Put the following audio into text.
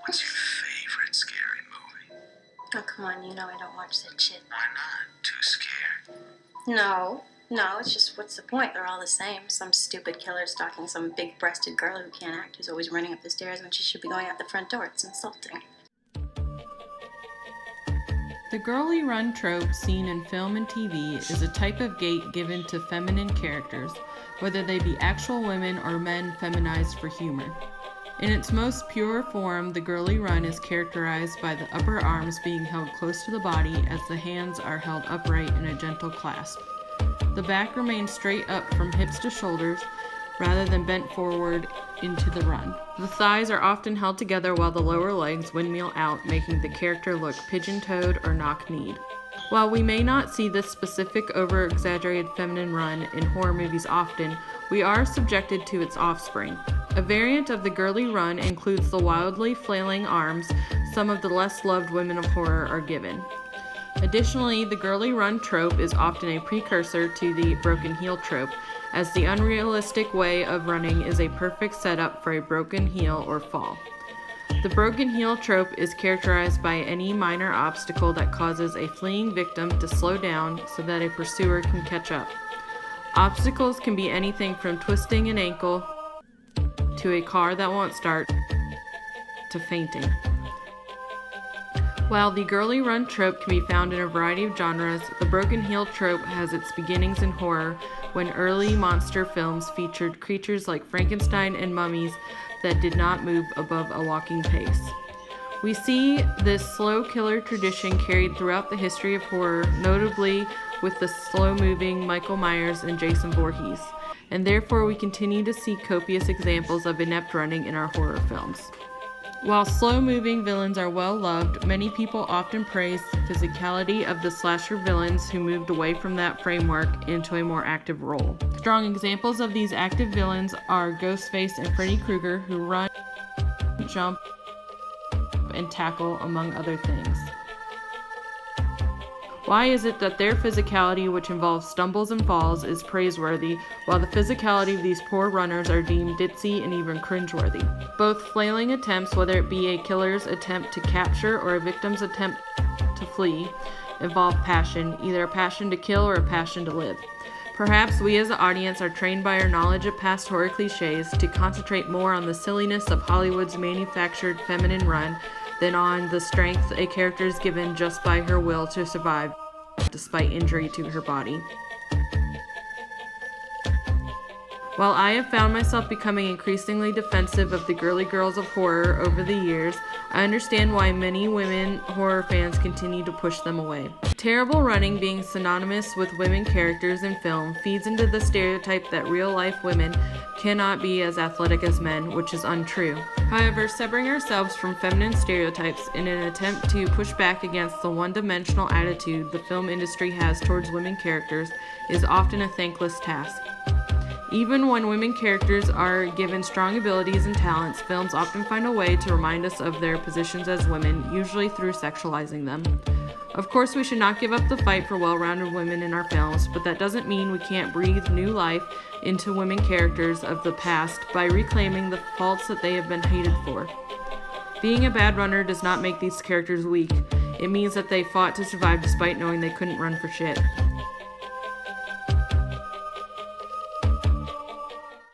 What's your favorite scary movie? Oh, come on, you know I don't watch that shit. Why not? Too scared? No, it's just what's the point? They're all the same. Some stupid killer stalking some big-breasted girl who can't act, who's always running up the stairs when she should be going out the front door. It's insulting. The girly run trope seen in film and TV is a type of gait given to feminine characters, whether they be actual women or men feminized for humor. In its most pure form, the girly run is characterized by the upper arms being held close to the body as the hands are held upright in a gentle clasp. The back remains straight up from hips to shoulders rather than bent forward into the run. The thighs are often held together while the lower legs windmill out, making the character look pigeon-toed or knock-kneed. While we may not see this specific over-exaggerated feminine run in horror movies often, we are subjected to its offspring. A variant of the girly run includes the wildly flailing arms some of the less loved women of horror are given. Additionally, the girly run trope is often a precursor to the broken heel trope, as the unrealistic way of running is a perfect setup for a broken heel or fall. The broken heel trope is characterized by any minor obstacle that causes a fleeing victim to slow down so that a pursuer can catch up. Obstacles can be anything from twisting an ankle to a car that won't start to fainting. While the girly run trope can be found in a variety of genres, the broken heel trope has its beginnings in horror when early monster films featured creatures like Frankenstein and mummies that did not move above a walking pace. We see this slow killer tradition carried throughout the history of horror, notably with the slow-moving Michael Myers and Jason Voorhees, and therefore we continue to see copious examples of inept running in our horror films. While slow-moving villains are well loved, many people often praise the physicality of the slasher villains who moved away from that framework into a more active role. Strong examples of these active villains are Ghostface and Freddy Krueger, who run, jump, and tackle, among other things. Why is it that their physicality, which involves stumbles and falls, is praiseworthy, while the physicality of these poor runners are deemed ditzy and even cringeworthy? Both flailing attempts, whether it be a killer's attempt to capture or a victim's attempt to flee, involve passion, either a passion to kill or a passion to live. Perhaps we as an audience are trained by our knowledge of past horror cliches to concentrate more on the silliness of Hollywood's manufactured feminine run than on the strength a character is given just by her will to survive despite injury to her body. While I have found myself becoming increasingly defensive of the girly girls of horror over the years, I understand why many women horror fans continue to push them away. Terrible running being synonymous with women characters in film feeds into the stereotype that real-life women cannot be as athletic as men, which is untrue. However, severing ourselves from feminine stereotypes in an attempt to push back against the one-dimensional attitude the film industry has towards women characters is often a thankless task. Even when women characters are given strong abilities and talents, films often find a way to remind us of their positions as women, usually through sexualizing them. Of course, we should not give up the fight for well-rounded women in our films, but that doesn't mean we can't breathe new life into women characters of the past by reclaiming the faults that they have been hated for. Being a bad runner does not make these characters weak. It means that they fought to survive despite knowing they couldn't run for shit.